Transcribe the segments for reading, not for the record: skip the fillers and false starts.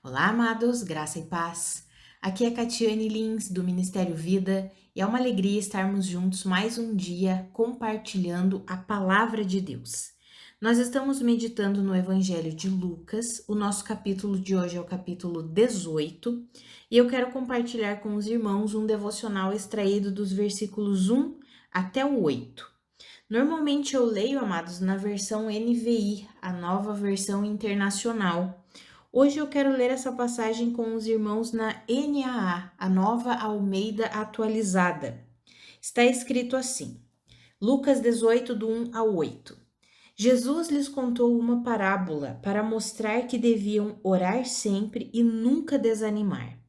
Olá, amados, graça e paz. Aqui é Catiane Lins, do Ministério Vida, e é uma alegria estarmos juntos mais um dia compartilhando a palavra de Deus. Nós estamos meditando no Evangelho de Lucas, o nosso capítulo de hoje é o capítulo 18, e eu quero compartilhar com os irmãos um devocional extraído dos versículos 1 até o 8. Normalmente eu leio, amados, na versão NVI, a nova versão internacional. Hoje eu quero ler essa passagem com os irmãos na NAA, a Nova Almeida Atualizada. Está escrito assim, Lucas 18, do 1 ao 8. Jesus lhes contou uma parábola para mostrar que deviam orar sempre e nunca desanimar.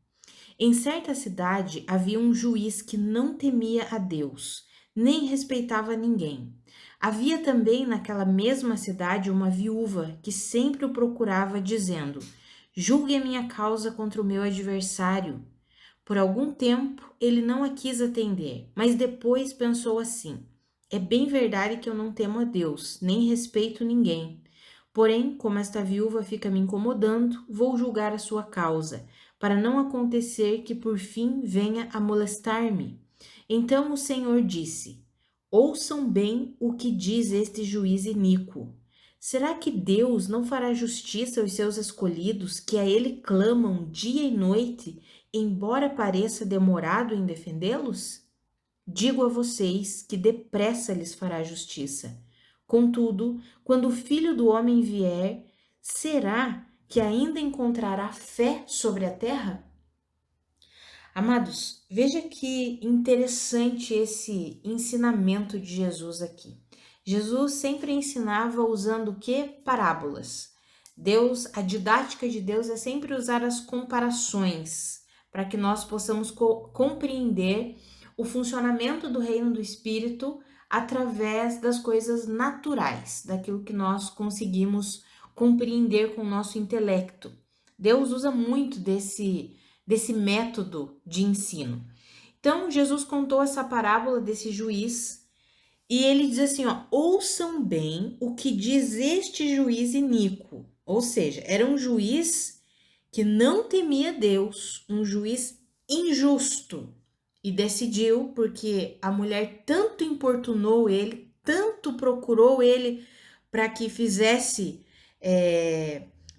Em certa cidade havia um juiz que não temia a Deus, nem respeitava ninguém. Havia também naquela mesma cidade uma viúva que sempre o procurava, dizendo: Julgue a minha causa contra o meu adversário. Por algum tempo ele não a quis atender, mas depois pensou assim: É bem verdade que eu não temo a Deus, nem respeito ninguém. Porém, como esta viúva fica me incomodando, vou julgar a sua causa, para não acontecer que por fim venha a molestar-me. Então o Senhor disse: Ouçam bem o que diz este juiz iníquo. Será que Deus não fará justiça aos seus escolhidos, que a ele clamam dia e noite, embora pareça demorado em defendê-los? Digo a vocês que depressa lhes fará justiça. Contudo, quando o Filho do Homem vier, será que ainda encontrará fé sobre a terra? Amados, veja que interessante esse ensinamento de Jesus aqui. Jesus sempre ensinava usando o que? Parábolas. A didática de Deus é sempre usar as comparações, para que nós possamos compreender o funcionamento do reino do Espírito através das coisas naturais, daquilo que nós conseguimos compreender com o nosso intelecto. Deus usa muito desse método de ensino. Então, Jesus contou essa parábola desse juiz e ele diz assim, ó, ouçam bem o que diz este juiz iníquo. Ou seja, era um juiz que não temia Deus, um juiz injusto. E decidiu, porque a mulher tanto importunou ele, tanto procurou ele para que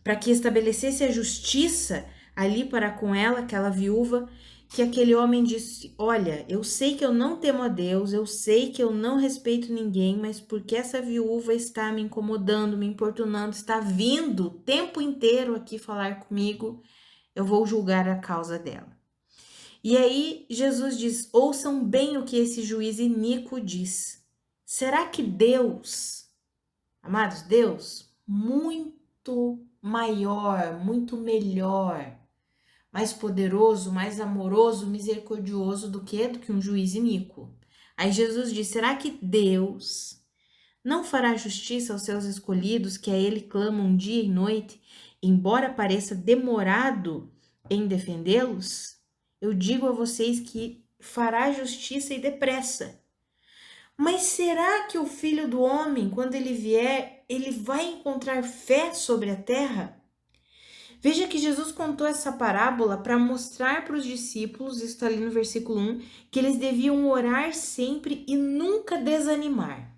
para que estabelecesse a justiça ali para com ela, aquela viúva, que aquele homem disse: Olha, eu sei que eu não temo a Deus, eu sei que eu não respeito ninguém, mas porque essa viúva está me incomodando, me importunando, está vindo o tempo inteiro aqui falar comigo, eu vou julgar a causa dela. E aí Jesus diz: ouçam bem o que esse juiz iníquo diz. Será que Deus, amados, Deus, muito maior, muito melhor, mais poderoso, mais amoroso, misericordioso do que um juiz iníquo? Aí Jesus diz: será que Deus não fará justiça aos seus escolhidos, que a ele clamam dia e noite, embora pareça demorado em defendê-los? Eu digo a vocês que fará justiça e depressa. Mas será que o Filho do Homem, quando ele vier, ele vai encontrar fé sobre a terra? Veja que Jesus contou essa parábola para mostrar para os discípulos, isso está ali no versículo 1, que eles deviam orar sempre e nunca desanimar.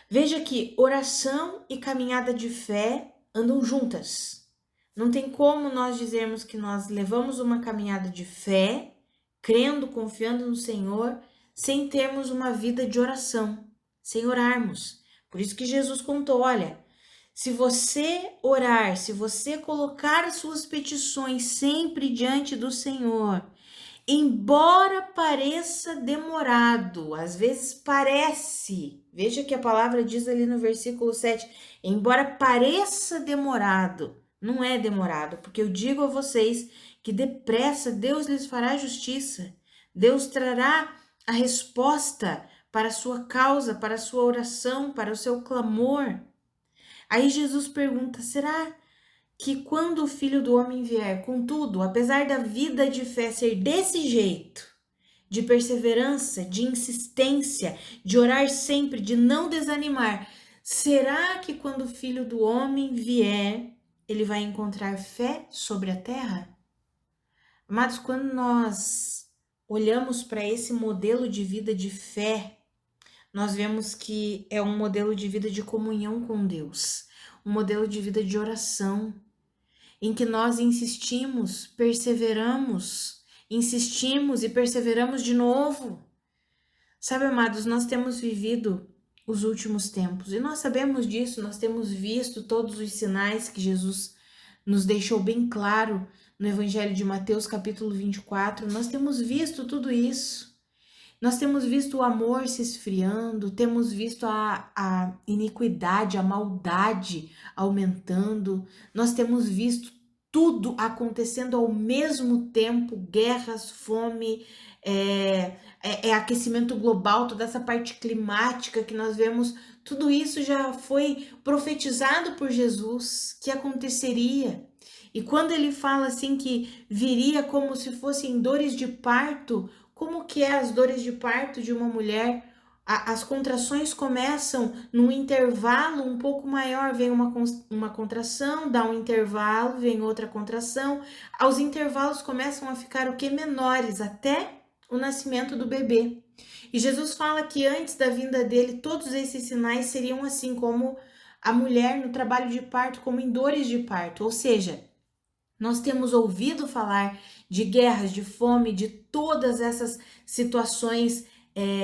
Veja que oração e caminhada de fé andam juntas. Não tem como nós dizermos que nós levamos uma caminhada de fé, crendo, confiando no Senhor, sem termos uma vida de oração, sem orarmos. Por isso que Jesus contou, olha, se você orar, se você colocar as suas petições sempre diante do Senhor, embora pareça demorado, às vezes parece, veja que a palavra diz ali no versículo 7, embora pareça demorado, não é demorado, porque eu digo a vocês que depressa Deus lhes fará justiça, Deus trará a resposta para a sua causa, para a sua oração, para o seu clamor. Aí Jesus pergunta, será que quando o Filho do Homem vier, contudo, apesar da vida de fé ser desse jeito, de perseverança, de insistência, de orar sempre, de não desanimar, será que quando o Filho do Homem vier, ele vai encontrar fé sobre a terra? Amados, quando nós olhamos para esse modelo de vida de fé, nós vemos que é um modelo de vida de comunhão com Deus, um modelo de vida de oração, em que nós insistimos e perseveramos de novo. Sabe, amados, nós temos vivido os últimos tempos e nós sabemos disso, nós temos visto todos os sinais que Jesus nos deixou bem claro no Evangelho de Mateus, capítulo 24. Nós temos visto tudo isso. Nós temos visto o amor se esfriando, temos visto a iniquidade, a maldade aumentando, nós temos visto tudo acontecendo ao mesmo tempo, guerras, fome, aquecimento global, toda essa parte climática que nós vemos, tudo isso já foi profetizado por Jesus que aconteceria. E quando ele fala assim que viria como se fossem dores de parto, como que é as dores de parto de uma mulher? As contrações começam num intervalo um pouco maior, vem uma contração, dá um intervalo, vem outra contração. Os intervalos começam a ficar o que? Menores, até o nascimento do bebê. E Jesus fala que antes da vinda dele, todos esses sinais seriam assim como a mulher no trabalho de parto, como em dores de parto. Ou seja, nós temos ouvido falar de guerras, de fome, de todas essas situações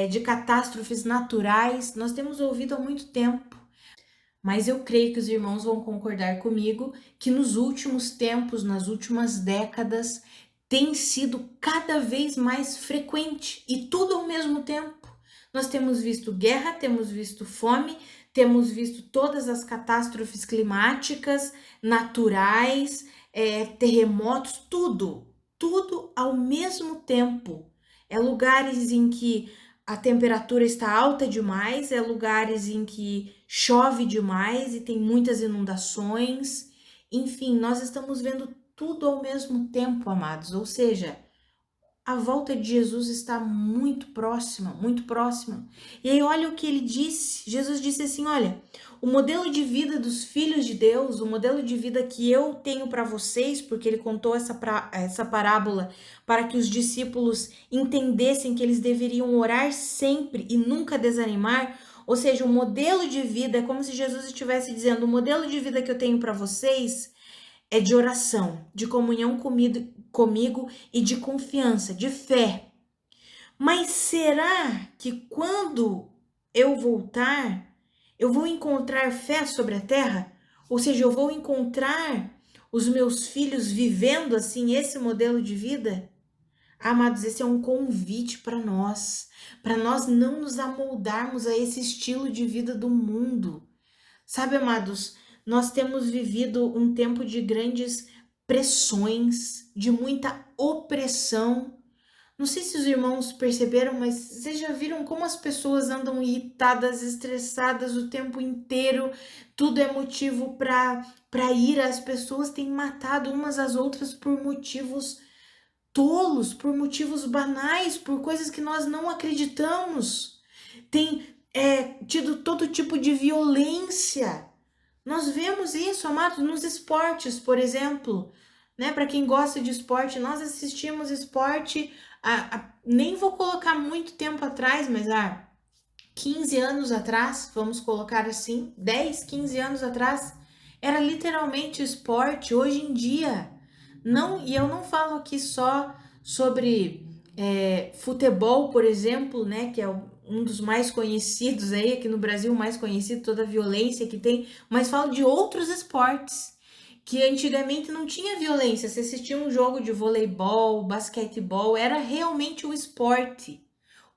de catástrofes naturais. Nós temos ouvido há muito tempo. Mas eu creio que os irmãos vão concordar comigo que nos últimos tempos, nas últimas décadas, tem sido cada vez mais frequente e tudo ao mesmo tempo. Nós temos visto guerra, temos visto fome, temos visto todas as catástrofes climáticas, naturais, terremotos, tudo ao mesmo tempo. É lugares em que a temperatura está alta demais, é lugares em que chove demais e tem muitas inundações. Enfim, nós estamos vendo tudo ao mesmo tempo, amados. Ou seja, a volta de Jesus está muito próxima, muito próxima. E aí olha o que ele disse. Jesus disse assim, olha, o modelo de vida dos filhos de Deus, o modelo de vida que eu tenho para vocês, porque ele contou essa parábola para que os discípulos entendessem que eles deveriam orar sempre e nunca desanimar. Ou seja, o modelo de vida é como se Jesus estivesse dizendo, o modelo de vida que eu tenho para vocês é de oração, de comunhão comigo e de confiança, de fé. Mas será que quando eu voltar, eu vou encontrar fé sobre a terra? Ou seja, eu vou encontrar os meus filhos vivendo assim esse modelo de vida? Amados, esse é um convite para nós não nos amoldarmos a esse estilo de vida do mundo. Sabe, amados, nós temos vivido um tempo de grandes pressões, de muita opressão. Não sei se os irmãos perceberam, mas vocês já viram como as pessoas andam irritadas, estressadas o tempo inteiro? Tudo é motivo para ira. As pessoas têm matado umas às outras por motivos tolos, por motivos banais, por coisas que nós não acreditamos. Tem tido todo tipo de violência. Nós vemos isso, amados, nos esportes, por exemplo, né? Para quem gosta de esporte, nós assistimos esporte, nem vou colocar muito tempo atrás, mas 15 anos atrás, vamos colocar assim, 10, 15 anos atrás, era literalmente esporte. Hoje em dia, não, e eu não falo aqui só sobre futebol, por exemplo, né, que é um dos mais conhecidos aí, aqui no Brasil, o mais conhecido, toda a violência que tem, mas falo de outros esportes, que antigamente não tinha violência. Você assistia um jogo de voleibol, basquetebol, era realmente o esporte.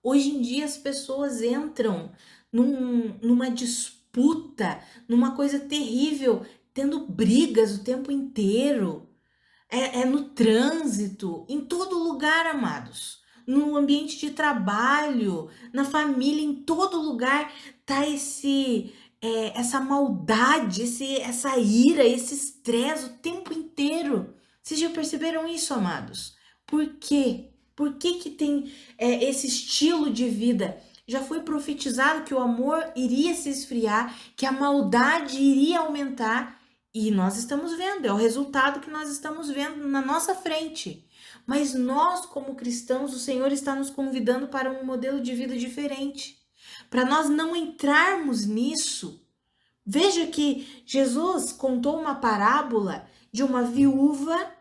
Hoje em dia as pessoas entram numa disputa, numa coisa terrível, tendo brigas o tempo inteiro. No trânsito, em todo lugar, amados. No ambiente de trabalho, na família, em todo lugar tá essa maldade, essa ira, esse estresse o tempo inteiro. Vocês já perceberam isso, amados? Por quê? Por que tem esse estilo de vida? Já foi profetizado que o amor iria se esfriar, que a maldade iria aumentar E nós estamos vendo, é o resultado que nós estamos vendo na nossa frente. Mas nós, como cristãos, o Senhor está nos convidando para um modelo de vida diferente. Para nós não entrarmos nisso. Veja que Jesus contou uma parábola de uma viúva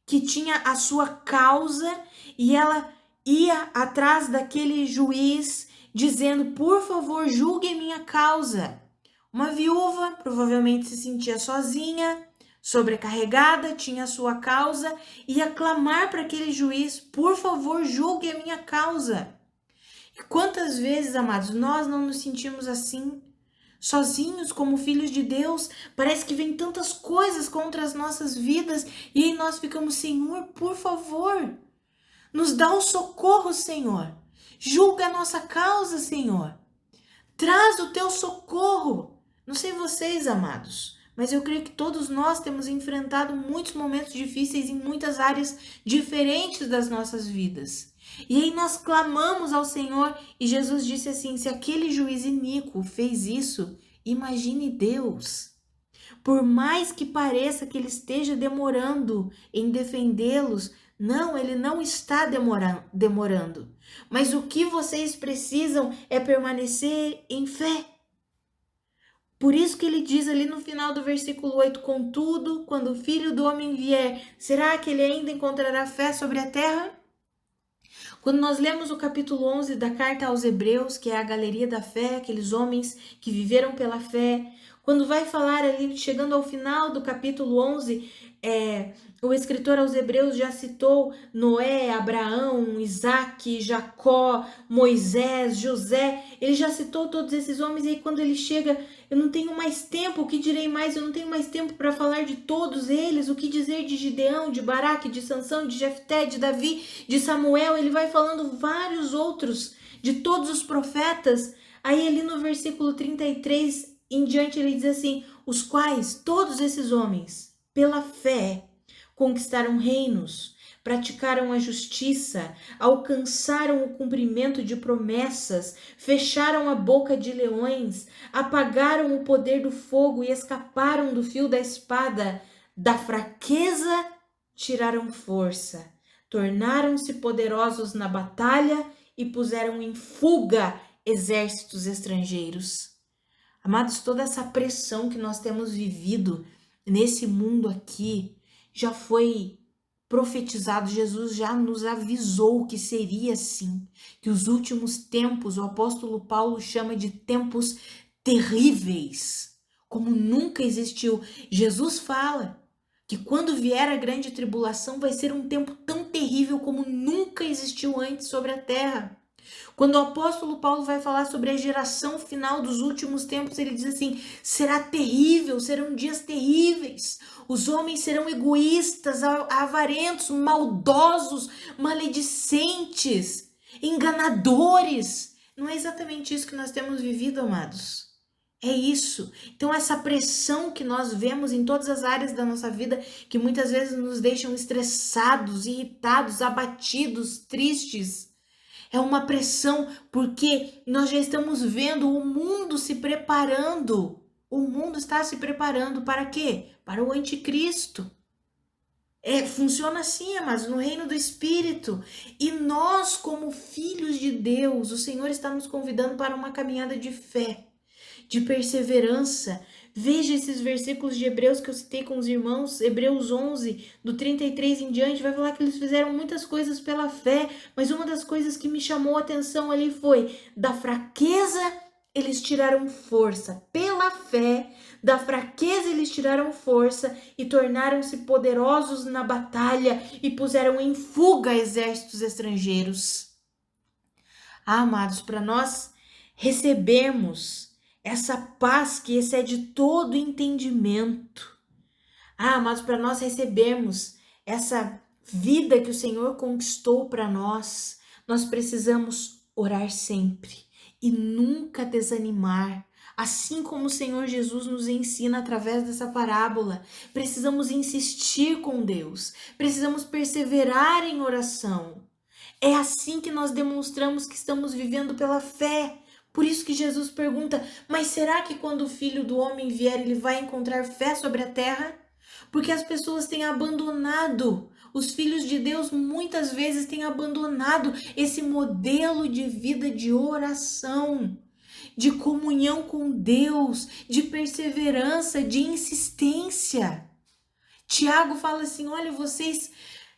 que tinha a sua causa e ela ia atrás daquele juiz dizendo: por favor, julgue a minha causa. Uma viúva provavelmente se sentia sozinha, sobrecarregada, tinha a sua causa, ia clamar para aquele juiz: por favor, julgue a minha causa. E quantas vezes, amados, nós não nos sentimos assim? Sozinhos como filhos de Deus, parece que vem tantas coisas contra as nossas vidas e aí nós ficamos: Senhor, por favor, nos dá o socorro, Senhor. Julga a nossa causa, Senhor. Traz o teu socorro. Não sei vocês, amados, mas eu creio que todos nós temos enfrentado muitos momentos difíceis em muitas áreas diferentes das nossas vidas. E aí nós clamamos ao Senhor e Jesus disse assim: se aquele juiz iníquo fez isso, imagine Deus. Por mais que pareça que ele esteja demorando em defendê-los, não, ele não está demorando. Mas o que vocês precisam é permanecer em fé. Por isso que ele diz ali no final do versículo 8, contudo, quando o Filho do Homem vier, será que ele ainda encontrará fé sobre a terra? Quando nós lemos o capítulo 11 da carta aos Hebreus, que é a galeria da fé, aqueles homens que viveram pela fé, quando vai falar ali, chegando ao final do capítulo 11, o escritor aos Hebreus já citou Noé, Abraão, Isaac, Jacó, Moisés, José, ele já citou todos esses homens e aí quando ele chega, eu não tenho mais tempo, o que direi mais? Eu não tenho mais tempo para falar de todos eles, o que dizer de Gideão, de Baraque, de Sansão, de Jefté, de Davi, de Samuel, ele vai falando vários outros, de todos os profetas. Aí ali no versículo 33 em diante ele diz assim: os quais, todos esses homens, pela fé, conquistaram reinos, praticaram a justiça, alcançaram o cumprimento de promessas, fecharam a boca de leões, apagaram o poder do fogo e escaparam do fio da espada. Da fraqueza tiraram força, tornaram-se poderosos na batalha e puseram em fuga exércitos estrangeiros. Amados, toda essa pressão que nós temos vivido nesse mundo aqui já foi profetizado. Jesus já nos avisou que seria assim, que os últimos tempos, o apóstolo Paulo chama de tempos terríveis, como nunca existiu. Jesus fala que quando vier a grande tribulação vai ser um tempo tão terrível como nunca existiu antes sobre a terra. Quando o apóstolo Paulo vai falar sobre a geração final dos últimos tempos, ele diz assim: será terrível, serão dias terríveis. Os homens serão egoístas, avarentos, maldosos, maledicentes, enganadores. Não é exatamente isso que nós temos vivido, amados? É isso. Então essa pressão que nós vemos em todas as áreas da nossa vida, que muitas vezes nos deixam estressados, irritados, abatidos, tristes, é uma pressão porque nós já estamos vendo o mundo se preparando. O mundo está se preparando para quê? Para o anticristo. Funciona assim, mas no reino do Espírito. E nós, como filhos de Deus, o Senhor está nos convidando para uma caminhada de fé, de perseverança. Veja esses versículos de Hebreus que eu citei com os irmãos, Hebreus 11, do 33 em diante, vai falar que eles fizeram muitas coisas pela fé, mas uma das coisas que me chamou a atenção ali foi: da fraqueza eles tiraram força, pela fé, da fraqueza eles tiraram força e tornaram-se poderosos na batalha e puseram em fuga exércitos estrangeiros. Amados, para nós recebermos essa paz que excede todo entendimento. Mas para nós recebermos essa vida que o Senhor conquistou para nós, nós precisamos orar sempre e nunca desanimar. Assim como o Senhor Jesus nos ensina através dessa parábola, precisamos insistir com Deus, precisamos perseverar em oração. É assim que nós demonstramos que estamos vivendo pela fé, Por isso que Jesus pergunta, mas será que quando o Filho do Homem vier, ele vai encontrar fé sobre a terra? Porque as pessoas têm abandonado, os filhos de Deus muitas vezes têm abandonado esse modelo de vida de oração, de comunhão com Deus, de perseverança, de insistência. Tiago fala assim, olha, vocês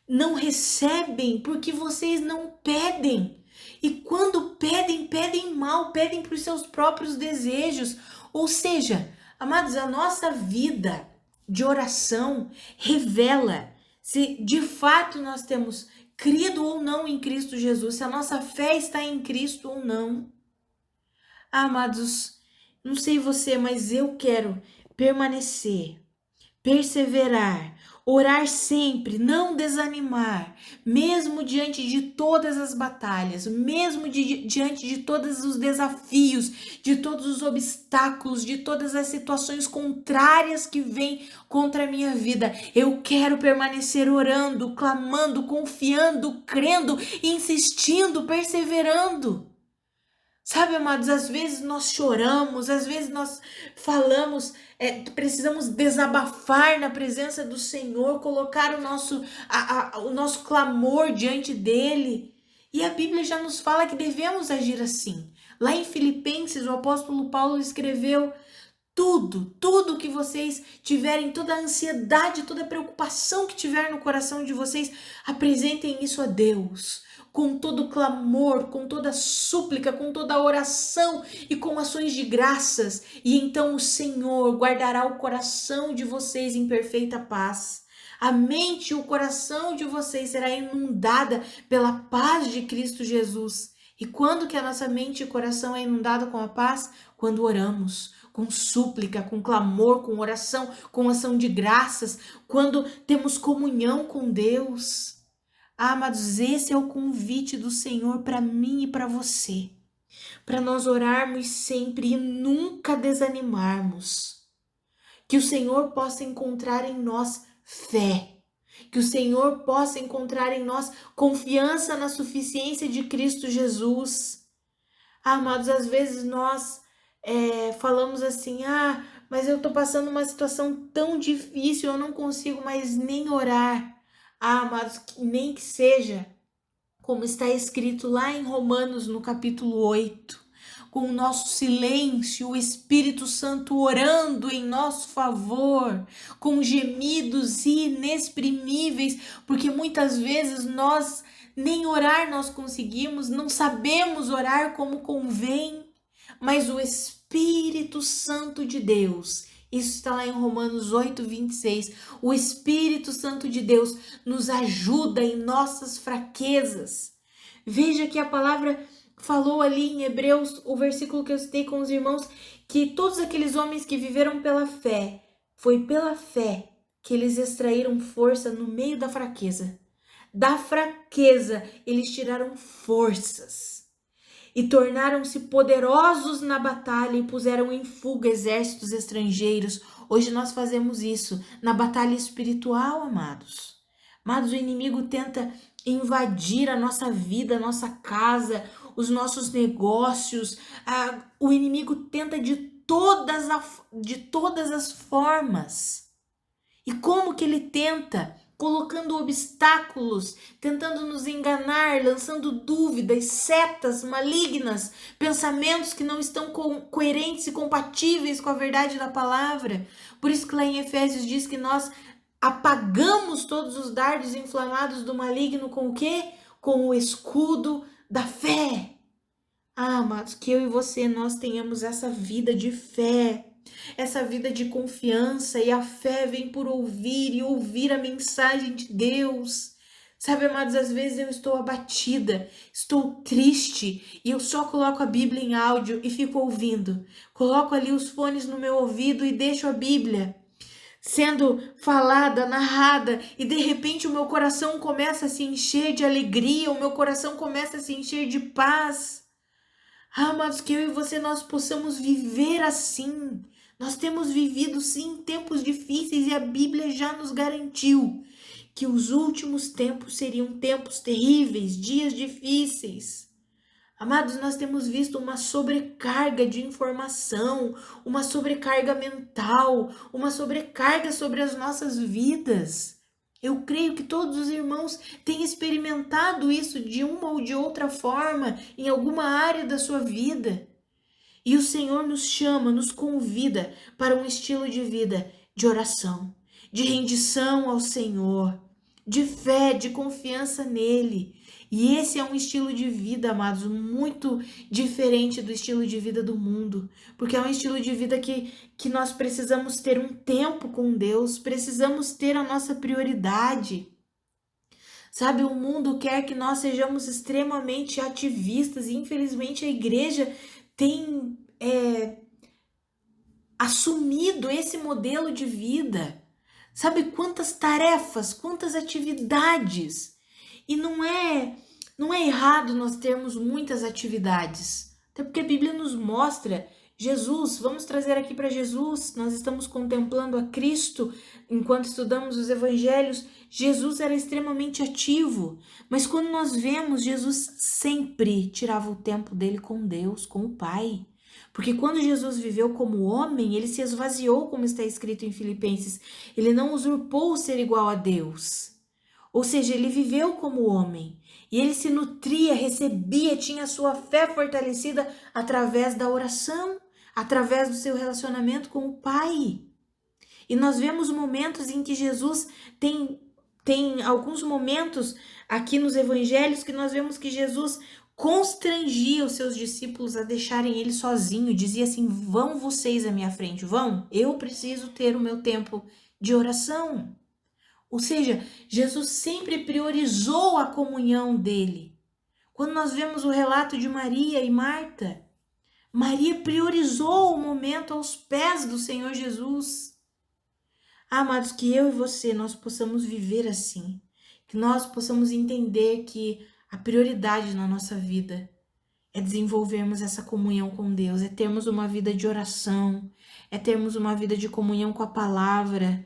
não recebem porque vocês não pedem. E quando pedem, pedem mal, pedem para os seus próprios desejos. Ou seja, amados, a nossa vida de oração revela se de fato nós temos crido ou não em Cristo Jesus, se a nossa fé está em Cristo ou não. Amados, não sei você, mas eu quero permanecer, perseverar, orar sempre, não desanimar, mesmo diante de todas as batalhas, mesmo diante de todos os desafios, de todos os obstáculos, de todas as situações contrárias que vêm contra a minha vida. Eu quero permanecer orando, clamando, confiando, crendo, insistindo, perseverando. Sabe, amados, às vezes nós choramos, às vezes nós falamos, precisamos desabafar na presença do Senhor, colocar o nosso clamor diante dele. E a Bíblia já nos fala que devemos agir assim. Lá em Filipenses, o apóstolo Paulo escreveu, tudo que vocês tiverem, toda a ansiedade, toda a preocupação que tiver no coração de vocês, apresentem isso a Deus. Com todo clamor, com toda súplica, com toda oração e com ações de graças. E então o Senhor guardará o coração de vocês em perfeita paz. A mente e o coração de vocês será inundada pela paz de Cristo Jesus. E quando que a nossa mente e coração é inundado com a paz? Quando oramos, com súplica, com clamor, com oração, com ação de graças, quando temos comunhão com Deus. Amados, esse é o convite do Senhor para mim e para você. Para nós orarmos sempre e nunca desanimarmos. Que o Senhor possa encontrar em nós fé. Que o Senhor possa encontrar em nós confiança na suficiência de Cristo Jesus. Amados, às vezes nós falamos assim, mas eu estou passando uma situação tão difícil, eu não consigo mais nem orar. Amados, nem que seja, como está escrito lá em Romanos, no capítulo 8, com o nosso silêncio, o Espírito Santo orando em nosso favor, com gemidos inexprimíveis, porque muitas vezes nós nem orar nós conseguimos, não sabemos orar como convém, mas o Espírito Santo de Deus, isso está lá em Romanos 8, 26. O Espírito Santo de Deus nos ajuda em nossas fraquezas. Veja que a palavra falou ali em Hebreus, o versículo que eu citei com os irmãos, que todos aqueles homens que viveram pela fé, foi pela fé que eles extraíram força no meio da fraqueza. Da fraqueza, eles tiraram forças. E tornaram-se poderosos na batalha e puseram em fuga exércitos estrangeiros. Hoje nós fazemos isso na batalha espiritual, amados. Amados, o inimigo tenta invadir a nossa vida, a nossa casa, os nossos negócios. O inimigo tenta de todas as formas. E como que ele tenta? Colocando obstáculos, tentando nos enganar, lançando dúvidas, setas malignas, pensamentos que não estão coerentes e compatíveis com a verdade da palavra. Por isso que lá em Efésios diz que nós apagamos todos os dardos inflamados do maligno com o quê? Com o escudo da fé. Amados, que eu e você, nós tenhamos essa vida de fé, essa vida de confiança, e a fé vem por ouvir e ouvir a mensagem de Deus. Sabe, amados, às vezes eu estou abatida, estou triste e eu só coloco a Bíblia em áudio e fico ouvindo. Coloco ali os fones no meu ouvido e deixo a Bíblia sendo falada, narrada, e de repente o meu coração começa a se encher de alegria, o meu coração começa a se encher de paz. Amados, que eu e você nós possamos viver assim. Nós temos vivido sim tempos difíceis e a Bíblia já nos garantiu que os últimos tempos seriam tempos terríveis, dias difíceis. Amados, nós temos visto uma sobrecarga de informação, uma sobrecarga mental, uma sobrecarga sobre as nossas vidas. Eu creio que todos os irmãos têm experimentado isso de uma ou de outra forma em alguma área da sua vida. E o Senhor nos chama, nos convida para um estilo de vida de oração, de rendição ao Senhor, de fé, de confiança nele. E esse é um estilo de vida, amados, muito diferente do estilo de vida do mundo, porque é um estilo de vida que nós precisamos ter um tempo com Deus, precisamos ter a nossa prioridade. Sabe, o mundo quer que nós sejamos extremamente ativistas e infelizmente a igreja tem assumido esse modelo de vida. Sabe quantas tarefas, quantas atividades. E não é errado nós termos muitas atividades. Até porque a Bíblia nos mostra Jesus, vamos trazer aqui para Jesus, nós estamos contemplando a Cristo enquanto estudamos os evangelhos. Jesus era extremamente ativo, mas quando nós vemos, Jesus sempre tirava o tempo dele com Deus, com o Pai. Porque quando Jesus viveu como homem, ele se esvaziou, como está escrito em Filipenses. Ele não usurpou o ser igual a Deus. Ou seja, ele viveu como homem. E ele se nutria, recebia, tinha a sua fé fortalecida através da oração, através do seu relacionamento com o Pai. E nós vemos momentos em que Jesus tem alguns momentos aqui nos evangelhos que nós vemos que Jesus constrangia os seus discípulos a deixarem ele sozinho, dizia assim: vão vocês à minha frente, vão, eu preciso ter o meu tempo de oração. Ou seja, Jesus sempre priorizou a comunhão dele. Quando nós vemos o relato de Maria e Marta, Maria priorizou o momento aos pés do Senhor Jesus. Amados, que eu e você, nós possamos viver assim, que nós possamos entender que a prioridade na nossa vida é desenvolvermos essa comunhão com Deus, é termos uma vida de oração, é termos uma vida de comunhão com a palavra,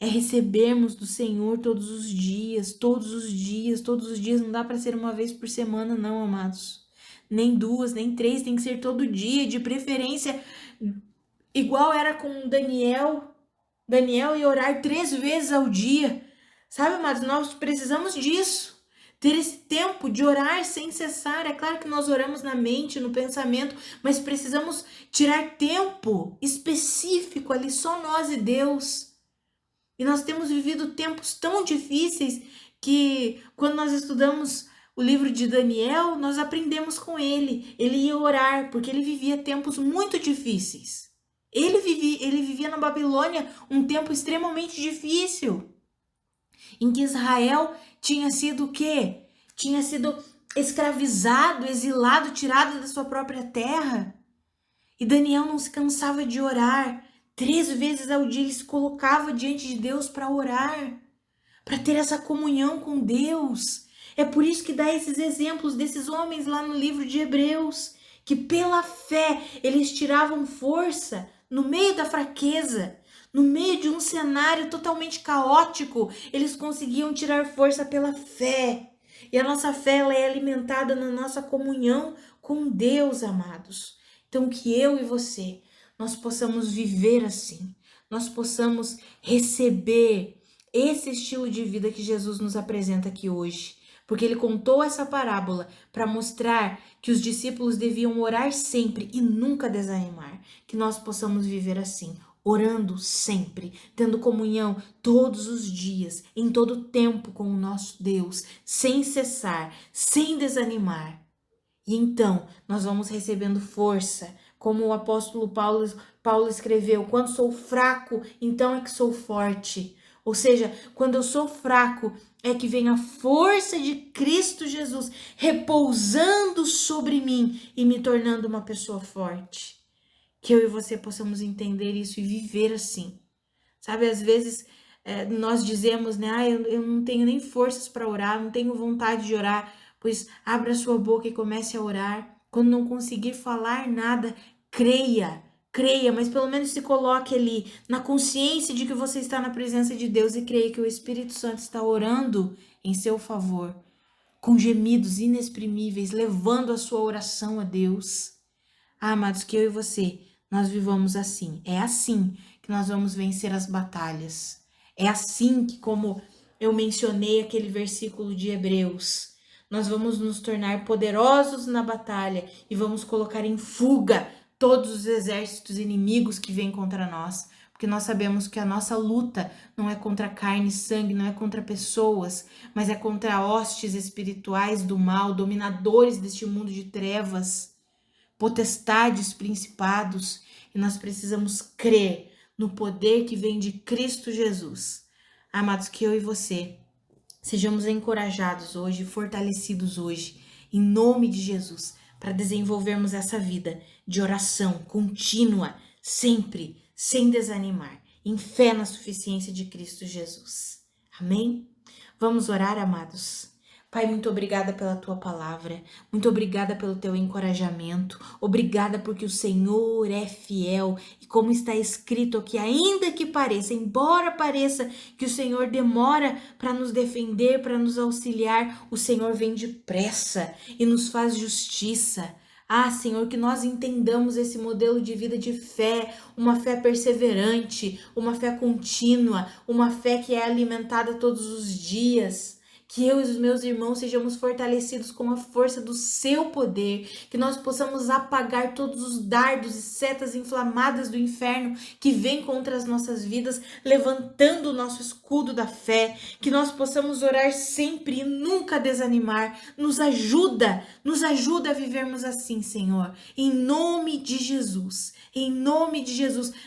é recebermos do Senhor todos os dias, todos os dias, todos os dias. Não dá para ser uma vez por semana, não, amados. Nem 2, nem 3, tem que ser todo dia, de preferência, igual era com Daniel ia orar 3 vezes ao dia. Sabe, amados, nós precisamos disso. Ter esse tempo de orar sem cessar. É claro que nós oramos na mente, no pensamento, mas precisamos tirar tempo específico ali, só nós e Deus. E nós temos vivido tempos tão difíceis que quando nós estudamos o livro de Daniel, nós aprendemos com ele. Ele ia orar, porque ele vivia tempos muito difíceis. Ele vivia na Babilônia um tempo extremamente difícil, em que Israel tinha sido o quê? Tinha sido escravizado, exilado, tirado da sua própria terra. E Daniel não se cansava de orar. 3 vezes ao dia ele se colocava diante de Deus para orar, para ter essa comunhão com Deus. É por isso que dá esses exemplos desses homens lá no livro de Hebreus, que pela fé eles tiravam força no meio da fraqueza, no meio de um cenário totalmente caótico, eles conseguiam tirar força pela fé. E a nossa fé ela é alimentada na nossa comunhão com Deus, amados. Então que eu e você, nós possamos viver assim, nós possamos receber esse estilo de vida que Jesus nos apresenta aqui hoje. Porque ele contou essa parábola para mostrar que os discípulos deviam orar sempre e nunca desanimar. Que nós possamos viver assim, orando sempre, tendo comunhão todos os dias, em todo tempo com o nosso Deus, sem cessar, sem desanimar. E então nós vamos recebendo força, como o apóstolo Paulo escreveu: quando sou fraco, então é que sou forte. Ou seja, quando eu sou fraco, é que vem a força de Cristo Jesus repousando sobre mim e me tornando uma pessoa forte. Que eu e você possamos entender isso e viver assim. Sabe, às vezes nós dizemos, né? Eu não tenho nem forças para orar, não tenho vontade de orar. Pois abra sua boca e comece a orar. Quando não conseguir falar nada, creia, mas pelo menos se coloque ali na consciência de que você está na presença de Deus e creia que o Espírito Santo está orando em seu favor. com gemidos inexprimíveis, levando a sua oração a Deus. Amados, que eu e você, nós vivamos assim. É assim que nós vamos vencer as batalhas. É assim que, como eu mencionei aquele versículo de Hebreus, nós vamos nos tornar poderosos na batalha e vamos colocar em fuga todos os exércitos inimigos que vêm contra nós. Porque nós sabemos que a nossa luta não é contra carne e sangue, não é contra pessoas, mas é contra hostes espirituais do mal, dominadores deste mundo de trevas, potestades, principados, e nós precisamos crer no poder que vem de Cristo Jesus. Amados, que eu e você sejamos encorajados hoje, fortalecidos hoje, em nome de Jesus, para desenvolvermos essa vida de oração contínua, sempre, sem desanimar, em fé na suficiência de Cristo Jesus. Amém? Vamos orar, amados? Pai, muito obrigada pela tua palavra, muito obrigada pelo teu encorajamento, obrigada porque o Senhor é fiel e como está escrito aqui, ainda que pareça, embora pareça que o Senhor demora para nos defender, para nos auxiliar, o Senhor vem depressa e nos faz justiça. Ah, Senhor, que nós entendamos esse modelo de vida de fé, uma fé perseverante, uma fé contínua, uma fé que é alimentada todos os dias. Que eu e os meus irmãos sejamos fortalecidos com a força do seu poder, que nós possamos apagar todos os dardos e setas inflamadas do inferno que vêm contra as nossas vidas, levantando o nosso escudo da fé, que nós possamos orar sempre e nunca desanimar. Nos ajuda a vivermos assim, Senhor, em nome de Jesus,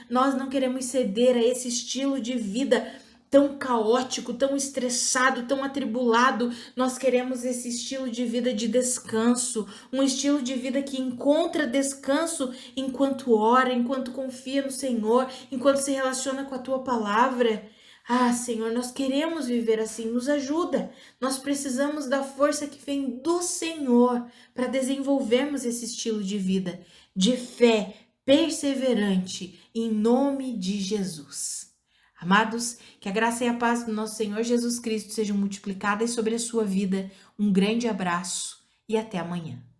nós não queremos ceder a esse estilo de vida tão caótico, tão estressado, tão atribulado. Nós queremos esse estilo de vida de descanso, um estilo de vida que encontra descanso enquanto ora, enquanto confia no Senhor, enquanto se relaciona com a tua palavra. Ah, Senhor, nós queremos viver assim, nos ajuda. Nós precisamos da força que vem do Senhor para desenvolvermos esse estilo de vida, de fé perseverante, em nome de Jesus. Amados, que a graça e a paz do nosso Senhor Jesus Cristo sejam multiplicadas sobre a sua vida. Um grande abraço e até amanhã.